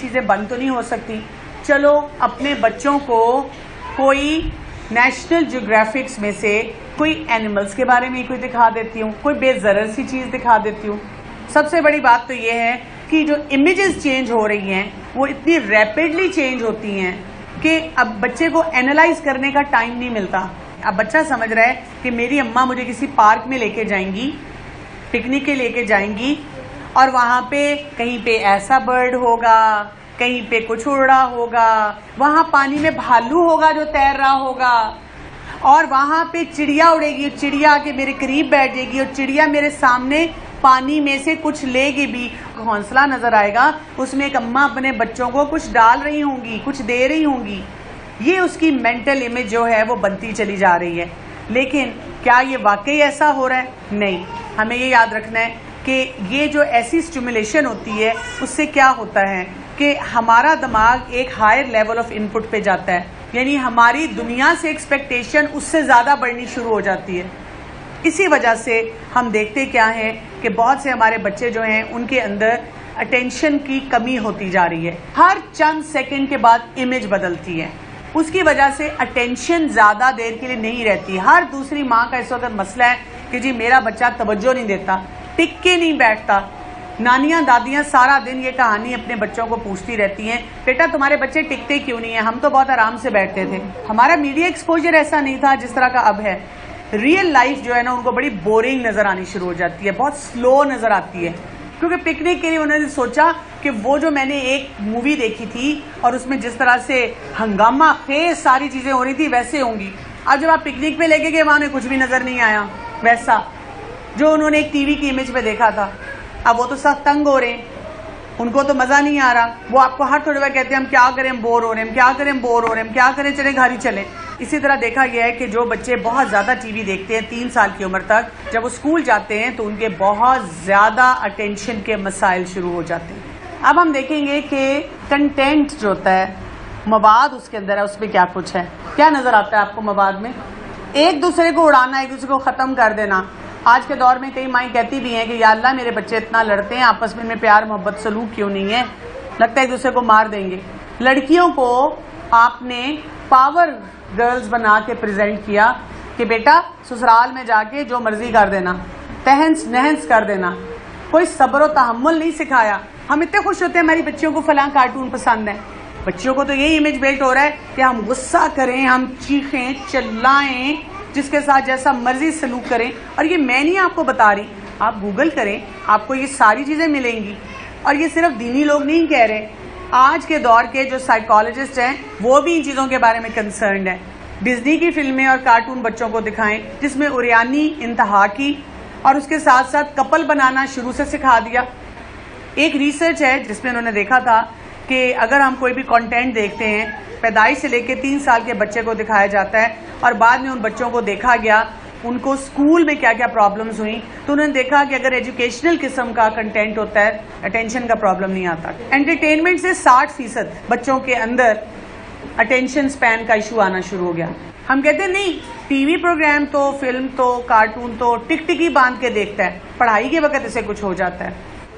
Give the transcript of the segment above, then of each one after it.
चीजें बंद तो नहीं हो सकती। चलो अपने बच्चों को कोई नेशनल ज्योग्राफिक्स में से कोई एनिमल्स के बारे में कोई दिखा देती हूँ, कोई बेजरर सी चीज दिखा देती हूँ। सबसे बड़ी बात तो ये है कि जो इमेजेस चेंज हो रही हैं वो इतनी रैपिडली चेंज होती हैं कि अब बच्चे को एनालाइज करने का टाइम नहीं मिलता। अब बच्चा समझ रहा है कि मेरी अम्मा मुझे किसी पार्क में लेके जाएंगी, पिकनिक के लेके जाएंगी, और वहां पे कहीं पे ऐसा बर्ड होगा, कहीं पे कुछ उड़ रहा होगा, वहां पानी में भालू होगा जो तैर रहा होगा, और वहां पे चिड़िया उड़ेगी, चिड़िया आके मेरे करीब बैठ जाएगी और चिड़िया मेरे सामने पानी में से कुछ लेगी भी, घोंसला नजर आएगा, उसमें एक अम्मा अपने बच्चों को कुछ डाल रही होंगी, कुछ दे रही होंगी। ये उसकी मेंटल इमेज जो है वो बनती चली जा रही है। लेकिन क्या ये वाकई ऐसा हो रहा है? नहीं। हमें ये याद रखना है कि ये जो ऐसी स्टिमुलेशन होती है उससे क्या होता है कि हमारा दिमाग एक हायर लेवल ऑफ इनपुट पे जाता है, यानी हमारी दुनिया से एक्सपेक्टेशन उससे ज्यादा बढ़नी शुरू हो जाती है। इसी वजह से हम देखते क्या है कि बहुत से हमारे बच्चे जो हैं उनके अंदर अटेंशन की कमी होती जा रही है। हर चंद सेकंड के बाद इमेज बदलती है, उसकी वजह से अटेंशन ज्यादा देर के लिए नहीं रहती। हर दूसरी माँ का इस वक्त मसला है कि जी मेरा बच्चा तवज्जो नहीं देता, टिक के नहीं बैठता। नानियां दादियां सारा दिन ये कहानी अपने बच्चों को पूछती रहती हैं, बेटा तुम्हारे बच्चे टिकते क्यों नहीं है, हम तो बहुत आराम से बैठते थे। हमारा मीडिया एक्सपोजर ऐसा नहीं था जिस तरह का अब है। रियल लाइफ जो है ना उनको बड़ी बोरिंग नजर आनी शुरू हो जाती है, बहुत स्लो नजर आती है, क्योंकि पिकनिक के लिए उन्होंने सोचा कि वो जो मैंने एक मूवी देखी थी और उसमें जिस तरह से हंगामा खेज सारी चीजें हो रही थी वैसे होंगी। अब जब आप पिकनिक पे लेके गए वहां उन्हें कुछ भी नजर नहीं आया वैसा जो उन्होंने एक टीवी की इमेज में देखा था। अब वो तो सब तंग हो रहे हैं, उनको तो मजा नहीं आ रहा। वो आपको हर थोड़ी बार कहते हैं हम क्या करें, हम बोर हो रहे हैं, हम क्या करें, हम बोर हो रहे हैं, हम क्या करें, चले घर ही चले। इसी तरह देखा गया है कि जो बच्चे बहुत ज्यादा टीवी देखते हैं 3 साल की उम्र तक, जब वो स्कूल जाते हैं तो उनके बहुत ज्यादा अटेंशन के मसाइल शुरू हो जाते हैं। अब हम देखेंगे कि कंटेंट जो होता है, मवाद उसके अंदर है, उसमें क्या कुछ है, क्या नजर आता है आपको मवाद में? एक दूसरे को उड़ाना, एक दूसरे को खत्म कर देना। आज के दौर में कई माएँ कहती भी हैं कि या अल्लाह मेरे बच्चे इतना लड़ते हैं, आपस में प्यार मोहब्बत सलूक क्यों नहीं है, लगता है एक दूसरे को मार देंगे। लड़कियों को आपने पावर गर्ल्स बना के प्रेजेंट किया कि बेटा ससुराल में जाके जो मर्जी कर देना, तहस नहस कर देना, कोई सब्र और तहम्मुल नहीं सिखाया। हम इतने खुश होते हैं हमारी बच्चियों को फलां कार्टून पसंद है, बच्चियों को तो यही इमेज बिल्ट हो रहा है कि हम गुस्सा करें, हम चीखें चिल्लाएं, जिसके साथ जैसा मर्जी सलूक करें। और ये मैं नहीं आपको बता रही, आप गूगल करें, आपको ये सारी चीजें मिलेंगी। और ये सिर्फ दीनी लोग नहीं कह रहे, आज के दौर के जो साइकोलॉजिस्ट हैं वो भी इन चीजों के बारे में कंसर्न्ड है। डिज्नी की फिल्में और कार्टून बच्चों को दिखाएं जिसमें उरियानी इंतहा की और उसके साथ साथ कपल बनाना शुरू से सिखा दिया। एक रिसर्च है जिसमें उन्होंने देखा था कि अगर हम कोई भी कंटेंट देखते हैं, पैदाइश से लेकर 3 साल के बच्चे को दिखाया जाता है और बाद में उन बच्चों को देखा गया उनको स्कूल में क्या क्या प्रॉब्लम्स हुई, तो उन्होंने देखा कि अगर एजुकेशनल किस्म का कंटेंट होता है अटेंशन का प्रॉब्लम नहीं आता। एंटरटेनमेंट से 60% बच्चों के अंदर अटेंशन स्पैन का इशू आना शुरू हो गया। हम कहते हैं नहीं, टीवी प्रोग्राम तो, फिल्म तो, कार्टून तो टिक-टिकी बांध के देखता है, पढ़ाई के वक्त इसे कुछ हो जाता है।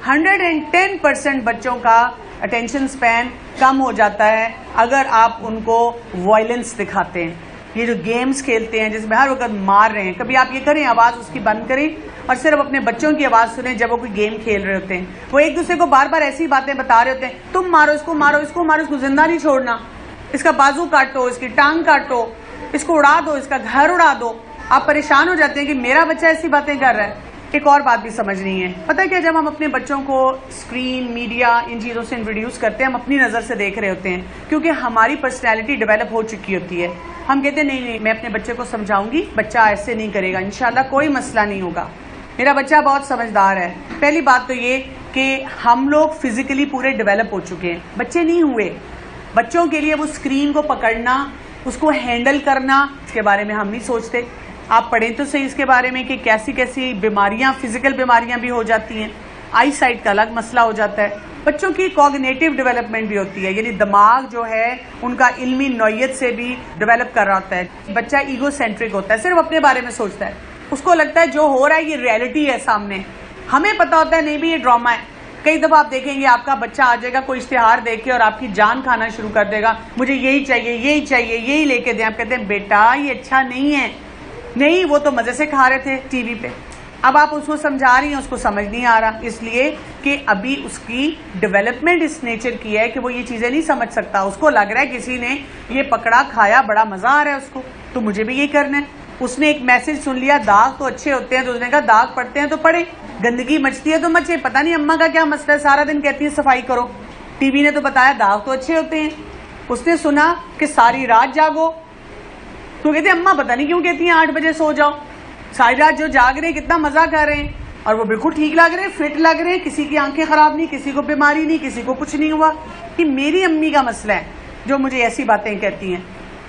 110% बच्चों का अटेंशन स्पैन कम हो जाता है अगर आप उनको वायलेंस दिखाते हैं। ये जो गेम्स खेलते हैं जिसमें हर वक्त मार रहे हैं, कभी आप ये करें आवाज उसकी बंद करें और सिर्फ अपने बच्चों की आवाज सुनें जब वो कोई गेम खेल रहे होते हैं। वो एक दूसरे को बार बार ऐसी बातें बता रहे होते हैं, तुम मारो इसको, मारो इसको, मारो इसको, जिंदा नहीं छोड़ना, इसका बाजू काटो, इसकी टांग काटो, इसको उड़ा दो, इसका घर उड़ा दो। आप परेशान हो जाते हैं कि मेरा बच्चा ऐसी बातें कर रहा है। एक और बात भी समझ नहीं है, पता है क्या, जब हम अपने बच्चों को स्क्रीन, मीडिया, इन चीजों से इंट्रोड्यूस करते हैं, हम अपनी नजर से देख रहे होते हैं क्योंकि हमारी पर्सनैलिटी डेवलप हो चुकी होती है। हम कहते हैं नहीं, मैं अपने बच्चे को समझाऊंगी, बच्चा ऐसे नहीं करेगा, इंशाल्लाह कोई मसला नहीं होगा, मेरा बच्चा बहुत समझदार है। पहली बात तो ये कि हम लोग फिजिकली पूरे डेवलप हो चुके हैं, बच्चे नहीं हुए। बच्चों के लिए वो स्क्रीन को पकड़ना, उसको हैंडल करना, इसके बारे में हम नहीं सोचते। आप पढ़ें तो सही इसके बारे में कि कैसी कैसी बीमारियां, फिजिकल बीमारियां भी हो जाती हैं, आई साइट का अलग मसला हो जाता है। बच्चों की कॉग्निटिव डेवलपमेंट भी होती है, यानी दिमाग जो है उनका इल्मी नौयत से भी डेवलप कर रहा होता है। बच्चा ईगो सेंट्रिक होता है, सिर्फ अपने बारे में सोचता है, उसको लगता है जो हो रहा है ये रियलिटी है सामने। हमें पता होता है नहीं भी ये ड्रामा है, कई दफा आप देखेंगे आपका बच्चा आ जाएगा कोई इश्तिहार देख के और आपकी जान खाना शुरू कर देगा, मुझे यही चाहिए, यही चाहिए, यही लेके दें। आप कहते हैं बेटा ये अच्छा नहीं है। नहीं, वो तो मजे से खा रहे थे टीवी पे। अब आप उसको समझा रही हैं, उसको समझ नहीं आ रहा, इसलिए कि अभी उसकी डेवलपमेंट इस नेचर की है कि वो ये चीजें नहीं समझ सकता। उसको लग रहा है किसी ने ये पकड़ा खाया, बड़ा मजा आ रहा है उसको, तो मुझे भी ये करना है। उसने एक मैसेज सुन लिया, दाग तो अच्छे होते हैं, तो उसने कहा दाग पड़ते हैं तो पड़े, गंदगी मचती है तो मचे। पता नहीं अम्मा का क्या मसला है, सारा दिन कहती है सफाई करो, टीवी ने तो बताया दाग तो अच्छे होते हैं। उसने सुना कि सारी रात जागो, तो कहते अम्मा पता नहीं क्यों कहती हैं 8 बजे सो जाओ। सारी रात जो जाग रहे हैं कितना मजा कर रहे हैं, और वो बिल्कुल ठीक लग रहे हैं, फिट लग रहे हैं, किसी की आंखें खराब नहीं, किसी को बीमारी नहीं, किसी को कुछ नहीं हुआ। कि मेरी अम्मी का मसला है जो मुझे ऐसी बातें कहती हैं।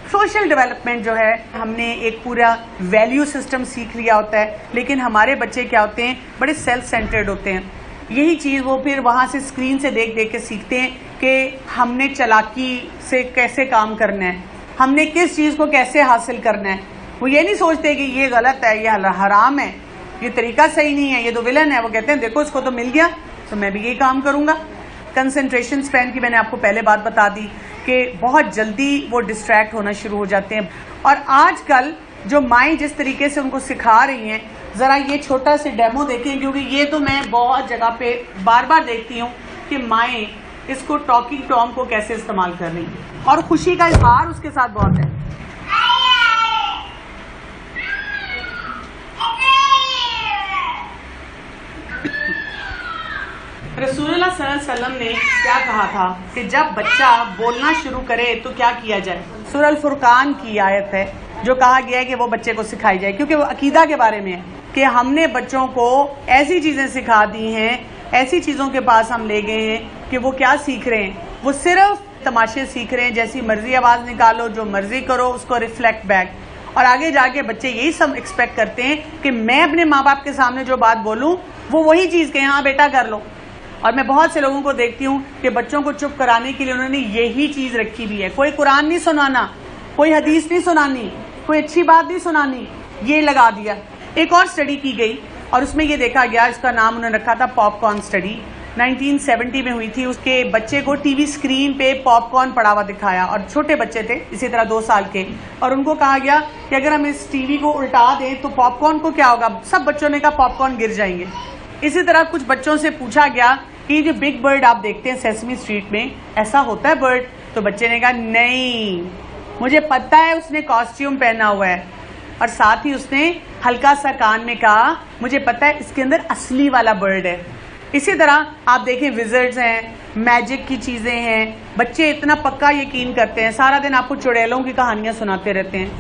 सोशल डेवलपमेंट जो है, हमने एक पूरा वैल्यू सिस्टम सीख लिया होता है, लेकिन हमारे बच्चे क्या होते हैं, बड़े सेल्फ सेंटर्ड होते हैं। यही चीज वो फिर वहां से स्क्रीन से देख देख के सीखते हैं कि हमने चालाकी से कैसे काम करना है, हमने किस चीज को कैसे हासिल करना है। वो ये नहीं सोचते कि ये गलत है, ये हराम है, ये तरीका सही नहीं है, ये तो विलन है। वो कहते हैं देखो इसको तो मिल गया तो मैं भी यही काम करूंगा। कंसंट्रेशन स्पैन की मैंने आपको पहले बात बता दी कि बहुत जल्दी वो डिस्ट्रैक्ट होना शुरू हो जाते हैं। और आजकल जो माएँ जिस तरीके से उनको सिखा रही हैं, जरा ये छोटा सा डेमो देखें, क्योंकि ये तो मैं बहुत जगह पे बार बार देखती हूँ कि माएँ इसको टॉकिंग टॉम को कैसे इस्तेमाल कर रही हैं, और खुशी का इजहार उसके साथ बहुत है। रसूलुल्लाह सल्लल्लाहु अलैहि वसल्लम ने क्या कहा था कि जब बच्चा बोलना शुरू करे तो क्या किया जाए। सूरह अल फुरकान की आयत है जो कहा गया है कि वो बच्चे को सिखाई जाए, क्योंकि वो अकीदा के बारे में है कि हमने बच्चों को ऐसी चीजें सिखा दी हैं, ऐसी चीजों के पास हम ले गए हैं कि वो क्या सीख रहे हैं, वो सिर्फ तमाशे सीख रहे हैं। जैसी मर्जी आवाज निकालो, जो मर्जी करो, उसको रिफ्लेक्ट बैक। और आगे जाके बच्चे यही सब एक्सपेक्ट करते हैं कि मैं अपने माँ बाप के सामने जो बात बोलूं वो वही चीज कहें, हाँ बेटा कर लो। और मैं बहुत से लोगों को देखती हूँ कि बच्चों को चुप कराने के लिए उन्होंने यही चीज रखी भी है। कोई कुरान नहीं सुनाना, कोई हदीस नहीं सुनानी, कोई अच्छी बात नहीं सुनानी, ये लगा दिया। एक और स्टडी की गई और उसमें ये देखा गया, इसका नाम उन्होंने रखा था पॉपकॉर्न स्टडी, 1970 में हुई थी। उसके बच्चे को टीवी स्क्रीन पे पॉपकॉर्न पड़ा हुआ दिखाया, और छोटे बच्चे थे इसी तरह 2 साल के, और उनको कहा गया कि अगर हम इस टीवी को उल्टा दें तो पॉपकॉर्न को क्या होगा। सब बच्चों ने कहा पॉपकॉर्न गिर जाएंगे। इसी तरह कुछ बच्चों से पूछा गया कि जो बिग बर्ड आप देखते हैं सेसमी स्ट्रीट में, ऐसा होता है बर्ड? तो बच्चे ने कहा नहीं, मुझे पता है, उसने कॉस्ट्यूम पहना हुआ है। और साथ ही उसने हल्का सा कान में कहा मुझे पता है इसके अंदर असली वाला बर्ड है। इसी तरह आप देखें विजर्ड्स हैं, मैजिक की चीजें हैं, बच्चे इतना पक्का यकीन करते हैं, सारा दिन आपको चुड़ैलों की कहानियां सुनाते रहते हैं।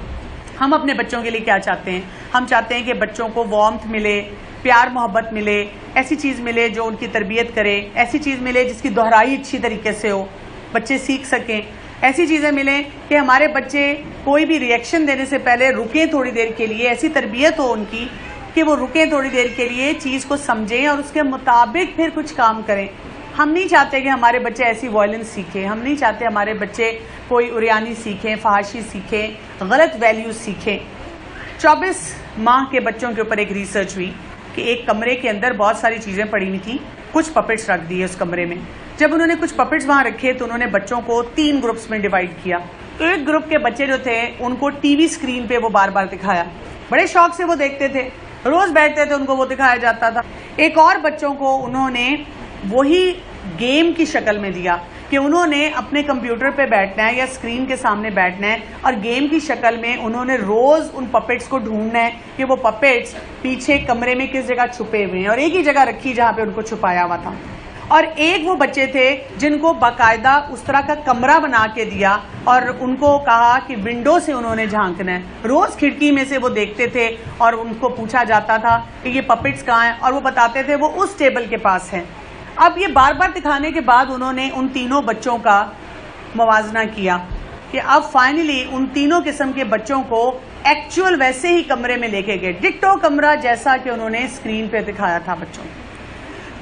हम अपने बच्चों के लिए क्या चाहते हैं? हम चाहते हैं कि बच्चों को वार्मथ मिले, प्यार मोहब्बत मिले, ऐसी चीज मिले जो उनकी तरबियत करे, ऐसी चीज मिले जिसकी दोहराई अच्छी तरीके से हो, बच्चे सीख सकें। ऐसी चीजें मिले कि हमारे बच्चे कोई भी रिएक्शन देने से पहले रुकें थोड़ी देर के लिए, ऐसी तरबियत हो उनकी कि वो रुकें थोड़ी देर के लिए, चीज को समझें और उसके मुताबिक फिर कुछ काम करें। हम नहीं चाहते कि हमारे बच्चे ऐसी वायलेंस सीखें, हम नहीं चाहते हमारे बच्चे कोई उरियानी सीखें, फहाशी सीखें, गलत वैल्यूज सीखें। 24 माह के बच्चों के ऊपर एक रिसर्च हुई कि एक कमरे के अंदर बहुत सारी चीजें पड़ी हुई थी, कुछ पपेट्स रख दिए उस कमरे में। जब उन्होंने कुछ पपेट्स वहां रखे तो उन्होंने बच्चों को 3 ग्रुप्स में डिवाइड किया। एक ग्रुप के बच्चे जो थे उनको टीवी स्क्रीन पे वो बार बार दिखाया, बड़े शौक से वो देखते थे, रोज बैठते थे उनको वो दिखाया जाता था। एक और बच्चों को उन्होंने वही गेम की शक्ल में दिया कि उन्होंने अपने कंप्यूटर पे बैठना है या स्क्रीन के सामने बैठना है, और गेम की शक्ल में उन्होंने रोज उन पपेट्स को ढूंढना है कि वो पपेट्स पीछे कमरे में किस जगह छुपे हुए हैं, और एक ही जगह रखी जहां पे उनको छुपाया हुआ था। और एक वो बच्चे थे जिनको बाकायदा उस तरह का कमरा बना के दिया और उनको कहा कि विंडो से उन्होंने झांकना है, रोज खिड़की में से वो देखते थे और उनको पूछा जाता था कि ये पपेट्स कहाँ हैं, और वो बताते थे वो उस टेबल के पास है। अब ये बार बार दिखाने के बाद उन्होंने उन तीनों बच्चों का मुवाजना किया कि अब फाइनली उन तीनों किस्म के बच्चों को एक्चुअल वैसे ही कमरे में लेके गए, डिक्टो कमरा जैसा कि उन्होंने स्क्रीन पे दिखाया था बच्चों को।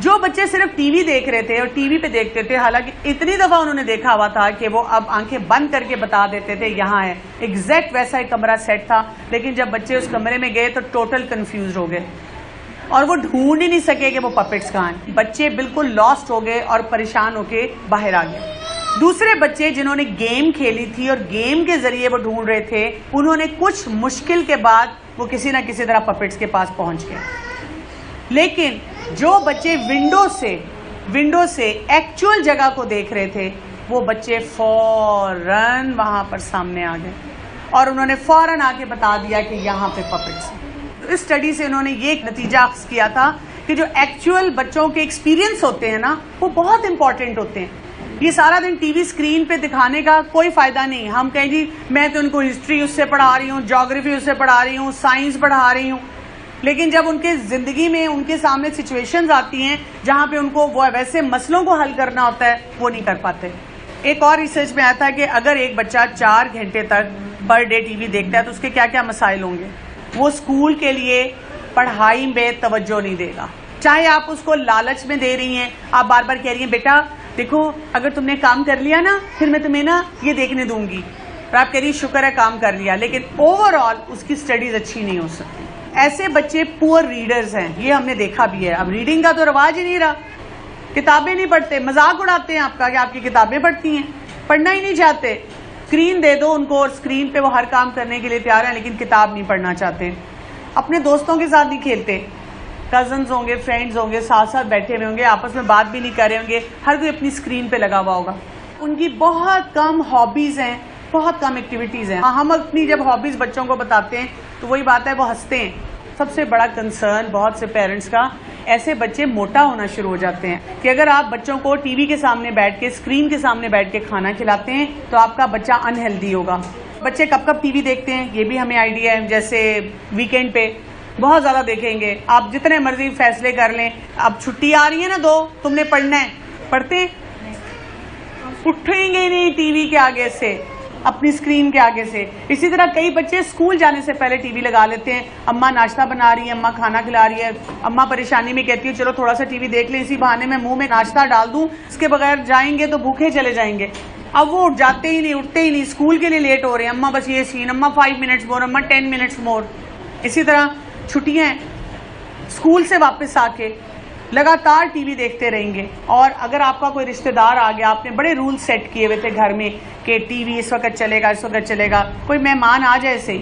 जो बच्चे सिर्फ टीवी देख रहे थे और टीवी पे देखते थे, हालांकि इतनी दफा उन्होंने देखा हुआ था कि वो अब आंखें बंद करके बता देते थे यहाँ है, एग्जैक्ट वैसा ही कमरा सेट था, लेकिन जब बच्चे उस कमरे में गए तो टोटल कंफ्यूज हो गए। और वो ढूंढ ही नहीं सके कि वो पपेट्स कहाँ हैं। बच्चे बिल्कुल लॉस्ट हो गए और परेशान होके बाहर आ गए। दूसरे बच्चे जिन्होंने गेम खेली थी और गेम के जरिए वो ढूंढ रहे थे, उन्होंने कुछ मुश्किल के बाद वो किसी ना किसी तरह पपेट्स के पास पहुंच गए। लेकिन जो बच्चे विंडो से एक्चुअल जगह को देख रहे थे, वो बच्चे फौरन वहां पर सामने आ गए और उन्होंने फौरन आके बता दिया कि यहाँ पे पपेट्स हैं। इस स्टडी से उन्होंने ये नतीजा अख्ज़ किया था कि जो एक्चुअल बच्चों के एक्सपीरियंस होते हैं ना, वो बहुत इंपॉर्टेंट होते हैं। ये सारा दिन टीवी स्क्रीन पे दिखाने का कोई फायदा नहीं। हम कहें जी मैं तो उनको हिस्ट्री उससे पढ़ा रही हूँ, ज्योग्राफी उससे पढ़ा रही हूँ, साइंस पढ़ा रही हूँ, लेकिन जब उनके जिंदगी में उनके सामने सिचुएशंस आती हैं जहां पे उनको वो वैसे मसलों को हल करना होता है, वो नहीं कर पाते। एक और रिसर्च में आया था कि अगर एक बच्चा 4 घंटे तक पर डे टीवी देखता है तो उसके क्या क्या मसाइल होंगे। वो स्कूल के लिए पढ़ाई में तवज्जो नहीं देगा। चाहे आप उसको लालच में दे रही हैं, आप बार बार कह रही हैं बेटा देखो अगर तुमने काम कर लिया ना फिर मैं तुम्हें ना ये देखने दूंगी, और आप कह रही शुक्र है काम कर लिया, लेकिन ओवरऑल उसकी स्टडीज अच्छी नहीं हो सकती। ऐसे बच्चे पुअर रीडर्स हैं, ये हमने देखा भी है। अब रीडिंग का तो रिवाज ही नहीं रहा, किताबें नहीं पढ़ते, मजाक उड़ाते हैं आपका कि आपकी किताबें पढ़ती हैं, पढ़ना ही नहीं चाहते। स्क्रीन दे दो उनको और स्क्रीन पे वो हर काम करने के लिए तैयार हैं, लेकिन किताब नहीं पढ़ना चाहते। अपने दोस्तों के साथ नहीं खेलते, कजन्स होंगे, फ्रेंड्स होंगे, साथ साथ बैठे हुए होंगे, आपस में बात भी नहीं कर रहे होंगे, हर कोई अपनी स्क्रीन पे लगा हुआ होगा। उनकी बहुत कम हॉबीज हैं, बहुत कम एक्टिविटीज हैं। हम अपनी जब हॉबीज बच्चों को बताते हैं तो वही बात है, वो हंसते हैं। सबसे बड़ा कंसर्न बहुत से पेरेंट्स का, ऐसे बच्चे मोटा होना शुरू हो जाते हैं कि अगर आप बच्चों को टीवी के सामने बैठ के, स्क्रीन के सामने बैठ के खाना खिलाते हैं तो आपका बच्चा अनहेल्दी होगा। बच्चे कब कब टीवी देखते हैं ये भी हमें आइडिया है। जैसे वीकेंड पे बहुत ज्यादा देखेंगे, आप जितने मर्जी फैसले कर लें। अब छुट्टी आ रही है ना 2, तुमने पढ़ना है, पढ़ते उठेंगे नहीं टीवी के आगे से, अपनी स्क्रीन के आगे से। इसी तरह कई बच्चे स्कूल जाने से पहले टीवी लगा लेते हैं। अम्मा नाश्ता बना रही है, अम्मा खाना खिला रही है, अम्मा परेशानी में कहती है चलो थोड़ा सा टीवी देख लें, इसी बहाने में मुंह में नाश्ता डाल दूं, इसके बगैर जाएंगे तो भूखे चले जाएंगे। अब वो उठ जाते ही नहीं, उठते ही नहीं, स्कूल के लिए लेट हो रहे हैं। अम्मा बस ये सीन, अम्मा 5 मिनट्स मोर, अम्मा 10 मिनट्स मोर। इसी तरह छुट्टियां, स्कूल से वापस आके लगातार टीवी देखते रहेंगे। और अगर आपका कोई रिश्तेदार आ गया, आपने बड़े रूल सेट किए हुए थे घर में कि टीवी इस वक्त चलेगा, इस वक्त चलेगा, कोई मेहमान आ जाए ऐसे ही,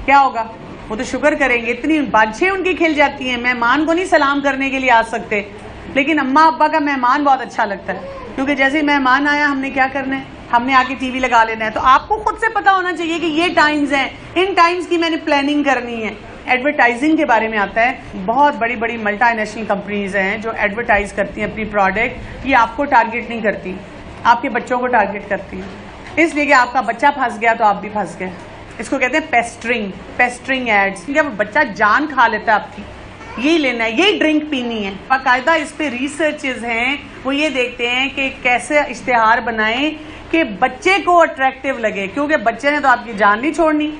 क्या होगा? वो तो शुक्र करेंगे, इतनी बाजें उनकी खिल जाती हैं, मेहमान को नहीं सलाम करने के लिए आ सकते, लेकिन अम्मा अब्बा का मेहमान बहुत अच्छा लगता है, क्योंकि जैसे ही मेहमान आया हमने क्या करना है, हमने आके टीवी लगा लेना है। तो आपको खुद से पता होना चाहिए कि ये टाइम्स हैं, इन टाइम्स की मैंने प्लानिंग करनी है। एडवर्टाइजिंग के बारे में आता है, बहुत बड़ी बड़ी मल्टीनेशनल कंपनीज हैं जो एडवर्टाइज करती हैं अपनी प्रोडक्ट। ये आपको टारगेट नहीं करती, आपके बच्चों को टारगेट करती हैं, इसलिए कि आपका बच्चा फंस गया तो आप भी फंस गए। इसको कहते हैं पेस्टरिंग एड्स। जब बच्चा जान खा लेता है आपकी, यही लेना है, यही ड्रिंक पीनी है। बाकायदा इस पे रिसर्चेज हैं, वो ये देखते हैं कि कैसे इश्तिहार बनाएं कि बच्चे को अट्रैक्टिव लगे, क्योंकि बच्चे ने तो आपकी जान नहीं छोड़नी।